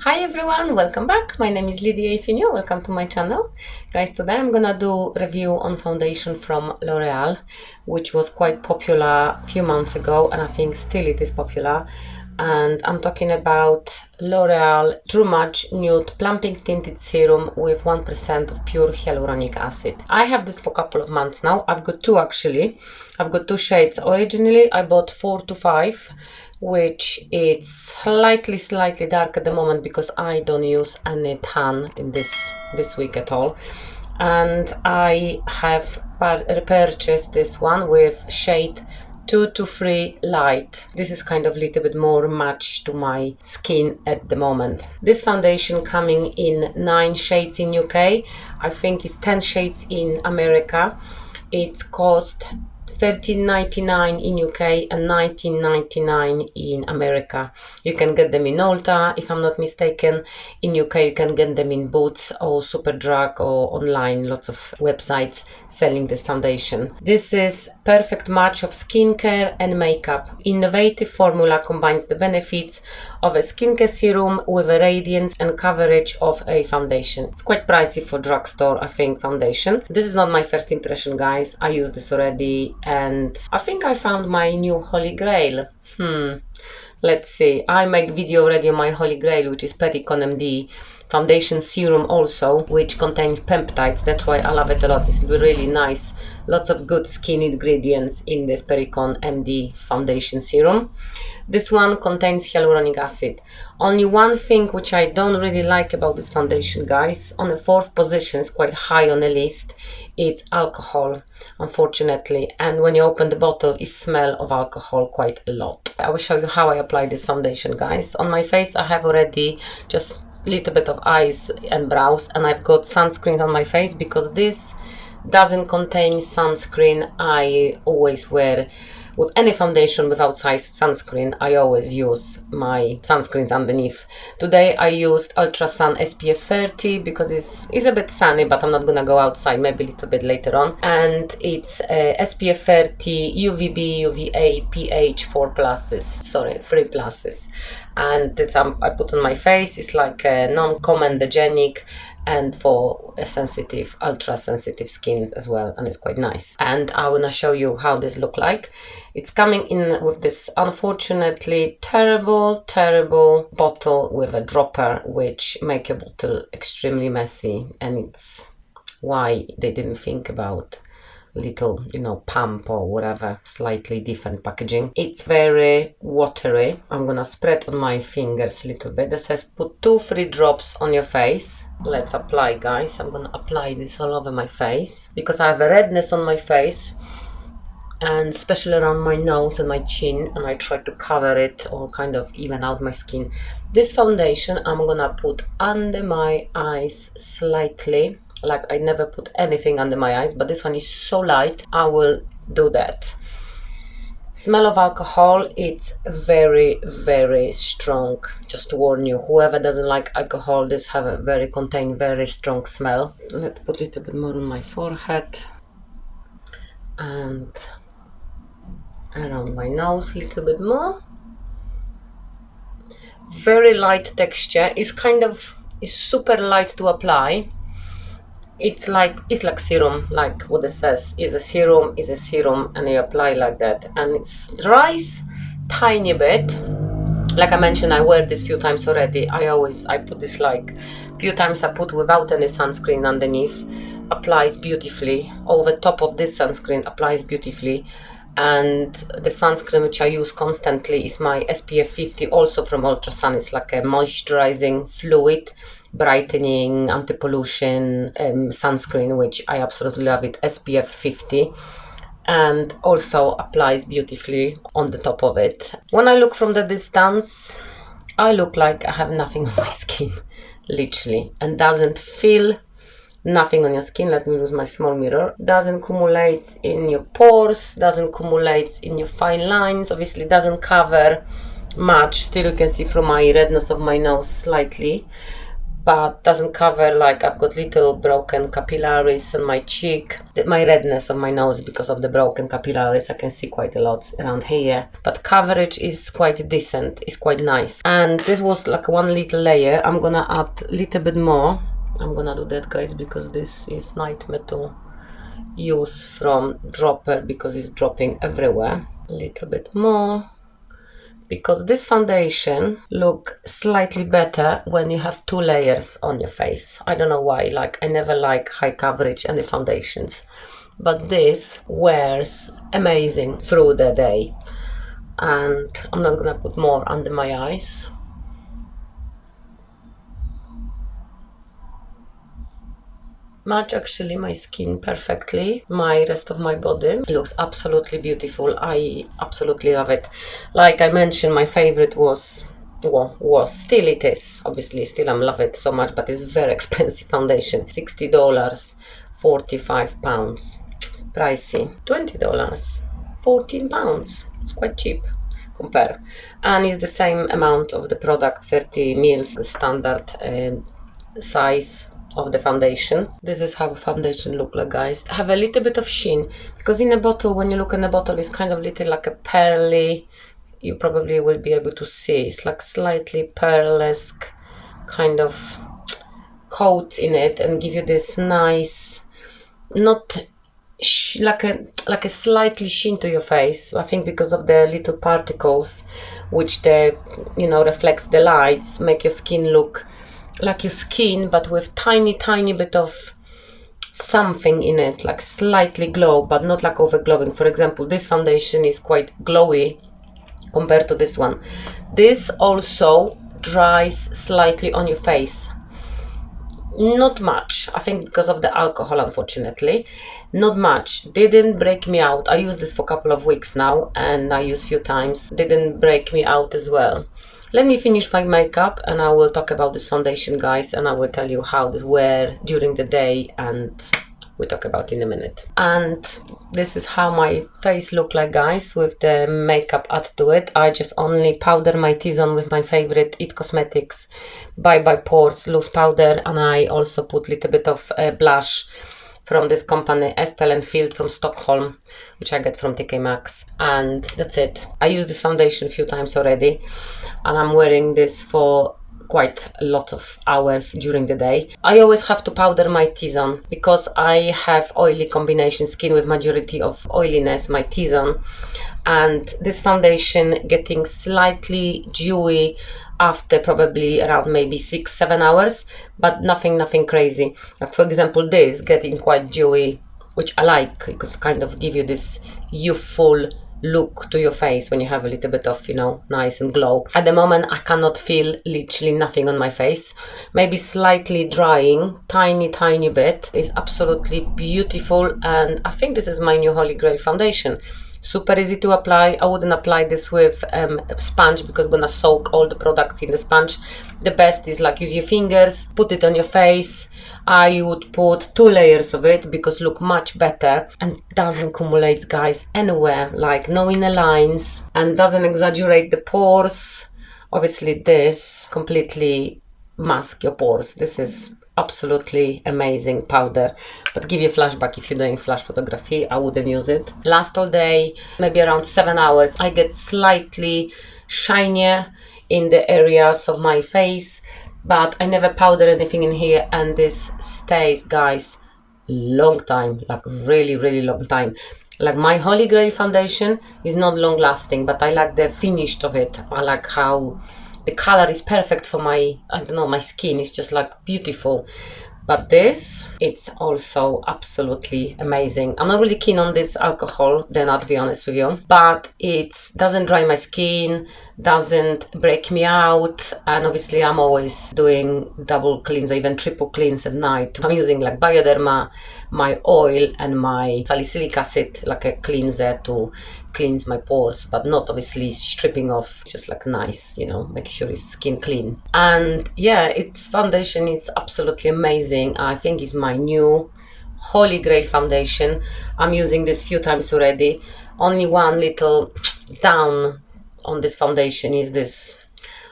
Hi everyone, welcome back. My name is Lydia if you're new. Welcome to my channel. Guys, today I'm gonna do review on foundation from L'Oreal, which was quite popular a few months ago and I think still it is popular. And I'm talking about L'Oreal True Match Nude Plumping Tinted Serum with 1% of pure hyaluronic acid. I have this for a couple of months now. I've got two actually. I've got two shades. Originally I bought 4 to 5, which is slightly dark at the moment because I don't use any tan in this week at all. And I have repurchased this one with shade 2 to 3 light. This is kind of a little bit more matched to my skin at the moment. This foundation coming in 9 shades in UK. I think it's 10 shades in America. It's cost $13.99 in UK and $19.99 in America. You can get them in Ulta, if I'm not mistaken. In UK you can get them in Boots or Superdrug or online, lots of websites selling this foundation. This is perfect match of skincare and makeup. Innovative formula combines the benefits of a skincare serum with a radiance and coverage of a foundation. It's quite pricey for drugstore, I think, foundation. This is not my first impression, guys. I used this already and I think I found my new holy grail. Let's see. I make video already on my holy grail, which is Pericon MD foundation serum also, which contains peptides. That's why I love it a lot. It's really nice. Lots of good skin ingredients in this Pericon MD foundation serum. This one contains hyaluronic acid. Only one thing which I don't really like about this foundation, guys, on the 4th position, it's quite high on the list, it's alcohol, unfortunately. And when you open the bottle, it smells of alcohol quite a lot. I will show you how I apply this foundation, guys. On my face, I have already just a little bit of eyes and brows, and I've got sunscreen on my face because this doesn't contain sunscreen. I always wear, with any foundation without sunscreen, I always use my sunscreens underneath. Today I used Ultra Sun SPF 30 because it's a bit sunny, but I'm not gonna go outside, maybe a little bit later on. And it's SPF 30 UVB, UVA, PH 4 pluses, sorry, 3 pluses. And it's, I put on my face. It's like a non-comedogenic and for a sensitive, ultra sensitive skin as well, and it's quite nice. And I want to show you how this look like. It's coming in with this unfortunately terrible bottle with a dropper, which make a bottle extremely messy, and it's why they didn't think about little, you know, pump or whatever, slightly different packaging. It's very watery. I'm gonna spread on my fingers a little bit. It says put 2-3 drops on your face. Let's apply, guys. I'm gonna apply this all over my face because I have a redness on my face and especially around my nose and my chin, and I try to cover it or kind of even out my skin. This foundation I'm gonna put under my eyes slightly. Like I never put anything under my eyes, but this one is so light, I will do that. Smell of alcohol, it's very strong. Just to warn you, whoever doesn't like alcohol, this have a contain very strong smell. Let's put a little bit more on my forehead and around my nose a little bit more. Very light texture. It's super light to apply. It's like serum, like what it says, is a serum, and you apply like that, and it dries tiny bit. Like I mentioned, I wear this few times already. I put this like few times. I put without any sunscreen underneath, applies beautifully. Over top of this sunscreen applies beautifully. And the sunscreen which I use constantly is my SPF 50, also from Ultra Sun. It's like a moisturizing fluid, brightening, anti-pollution sunscreen, which I absolutely love it, SPF 50, and also applies beautifully on the top of it. When I look from the distance, I look like I have nothing on my skin, literally, and doesn't feel nothing on your skin. Let me use my small mirror. Doesn't accumulate in your pores, doesn't accumulate in your fine lines, obviously doesn't cover much. Still you can see from my redness of my nose slightly, but doesn't cover, like I've got little broken capillaries on my cheek, my redness on my nose because of the broken capillaries. I can see quite a lot around here, but coverage is quite decent, it's quite nice. And this was like one little layer. I'm gonna add a little bit more. I'm gonna do that, guys, because this is nightmare to use from dropper because it's dropping everywhere. A little bit more, because this foundation look slightly better when you have 2 layers on your face. I don't know why, like I never like high coverage and the foundations, but this wears amazing through the day. And I'm not gonna put more under my eyes. Match actually my skin perfectly. My rest of my body looks absolutely beautiful. I absolutely love it. Like I mentioned, my favorite was still it is, obviously still I love it so much, but it's very expensive foundation. $60, 45 pounds. Pricey. $20, 14 pounds. It's quite cheap compare, and it's the same amount of the product, 30 mils, the standard size of the foundation. This is how foundation look like, guys. Have a little bit of sheen, because in a bottle, when you look in the bottle, it's kind of little like a pearly, you probably will be able to see, it's like slightly pearlesque kind of coat in it, and give you this nice, not like a slightly sheen to your face. I think because of the little particles which they, you know, reflects the lights, make your skin look like your skin, but with tiny bit of something in it, like slightly glow, but not like over glowing. For example, this foundation is quite glowy compared to this one. This also dries slightly on your face, not much, I think because of the alcohol, unfortunately. Not much. Didn't break me out. I used this for a couple of weeks now, and I used few times. Didn't break me out as well. Let me finish my makeup and I will talk about this foundation, guys, and I will tell you how this wear during the day, and we'll talk about in a minute. And this is how my face look like, guys, with the makeup add to it. I just only powder my T-zone with my favorite It Cosmetics by Pores loose powder, and I also put a little bit of blush from this company, ESTELLE and THILD from Stockholm, which I get from TK Maxx, and that's it. I used this foundation a few times already, and I'm wearing this for quite a lot of hours during the day. I always have to powder my T-zone because I have oily combination skin with majority of oiliness, my T-zone, and this foundation getting slightly dewy after probably around maybe 6-7 hours, but nothing crazy. Like for example, this getting quite dewy, which I like because kind of give you this youthful look to your face when you have a little bit of, you know, nice and glow. At the moment I cannot feel literally nothing on my face, maybe slightly drying, tiny bit. Is absolutely beautiful, and I think this is my new Holy Grail foundation. Super easy to apply. I wouldn't apply this with a sponge because it's gonna soak all the products in the sponge. The best is like use your fingers, put it on your face. I would put 2 layers of it because look much better and doesn't accumulate, guys, anywhere, like no inner lines, and doesn't exaggerate the pores. Obviously this completely masks your pores. This is absolutely amazing powder, but give you a flashback if you're doing flash photography. I wouldn't use it. Last all day, maybe around 7 hours. I get slightly shinier in the areas of my face, but I never powder anything in here, and this stays, guys, long time, like really long time. Like my Holy Grail foundation is not long lasting, but I like the finish of it. I like how the color is perfect for my, I don't know, my skin is just like beautiful. But this, it's also absolutely amazing. I'm not really keen on this alcohol, then I'll be honest with you, but it doesn't dry my skin, doesn't break me out, and obviously I'm always doing double cleanse, even triple cleanse at night. I'm using like Bioderma, my oil, and my salicylic acid, like a cleanser to cleanse my pores, but not obviously stripping off, just like nice, you know, making sure it's skin clean. And yeah, its foundation is absolutely amazing. I think it's my new Holy Grail foundation. I'm using this few times already. Only one little down on this foundation is this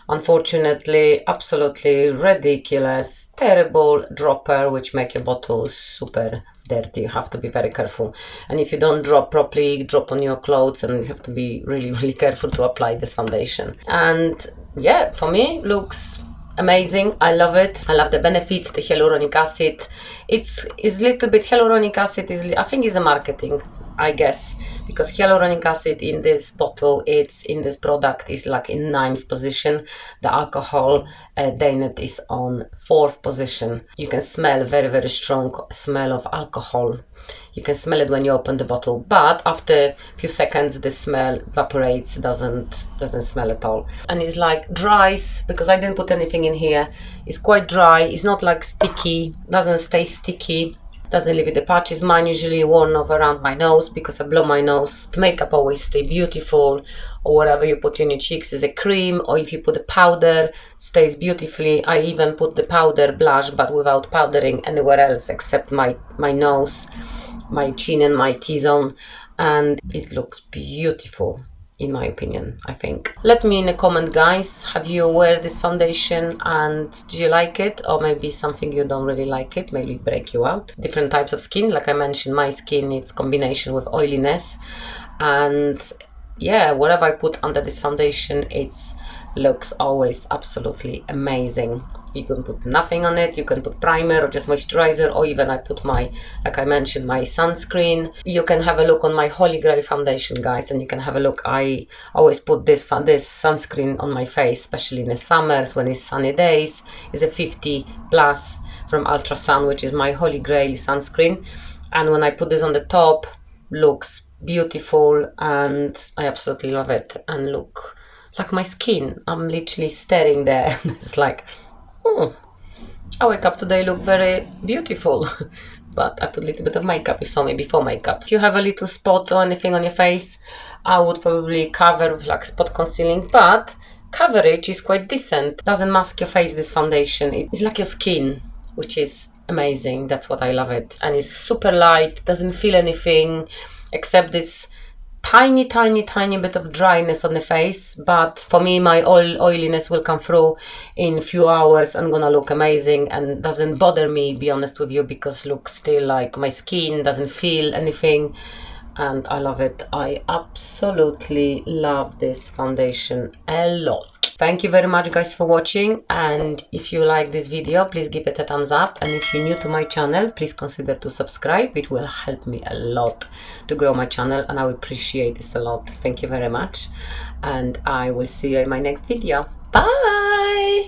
Unfortunately, absolutely ridiculous, terrible dropper, which make your bottle super dirty. You have to be very careful, and if you don't drop properly, drop on your clothes, and you have to be really careful to apply this foundation. And yeah, for me, looks amazing. I love it. I love the benefits, the hyaluronic acid. It's little bit hyaluronic acid is, I think, is a marketing, I guess, because hyaluronic acid in this bottle, it's in this product is like in 9th position. The alcohol Danet is on 4th position. You can smell very strong smell of alcohol. You can smell it when you open the bottle, but after a few seconds the smell evaporates, doesn't smell at all. And it's like dries, because I didn't put anything in here. It's quite dry. It's not like sticky, doesn't stay sticky, doesn't leave it the patches. Mine usually worn off around my nose because I blow my nose. Makeup always stay beautiful, or whatever you put in your cheeks is a cream, or if you put a powder, stays beautifully. I even put the powder blush, but without powdering anywhere else except my nose, my chin and my T-zone, and it looks beautiful, in my opinion, I think. Let me in a comment, guys, have you wear this foundation and do you like it, or maybe something you don't really like it, maybe break you out. Different types of skin, like I mentioned, my skin, it's combination with oiliness, and yeah, whatever I put under this foundation, it's looks always absolutely amazing. You can put nothing on it, you can put primer or just moisturizer, or even I put my, like I mentioned, my sunscreen. You can have a look on my Holy Grail foundation, guys, and you can have a look. I always put this sunscreen on my face, especially in the summers when it's sunny days. It's a 50 plus from Ultra Sun, which is my Holy Grail sunscreen, and when I put this on the top, looks beautiful, and I absolutely love it. And look, like my skin, I'm literally staring there. It's like, I wake up today, look very beautiful. But I put a little bit of makeup. You saw me before makeup. If you have a little spot or anything on your face, I would probably cover with like spot concealing, but coverage is quite decent. Doesn't mask your face, this foundation. It's like your skin, which is amazing. That's what I love it. And it's super light, doesn't feel anything except this tiny bit of dryness on the face. But for me, my oiliness will come through in a few hours and gonna look amazing, and doesn't bother me, be honest with you, because looks still like my skin, doesn't feel anything, and I love it. I absolutely love this foundation a lot. Thank you very much, guys, for watching, and if you like this video, please give it a thumbs up, and if you're new to my channel, please consider to subscribe. It will help me a lot to grow my channel, and I will appreciate this a lot. Thank you very much, and I will see you in my next video. Bye.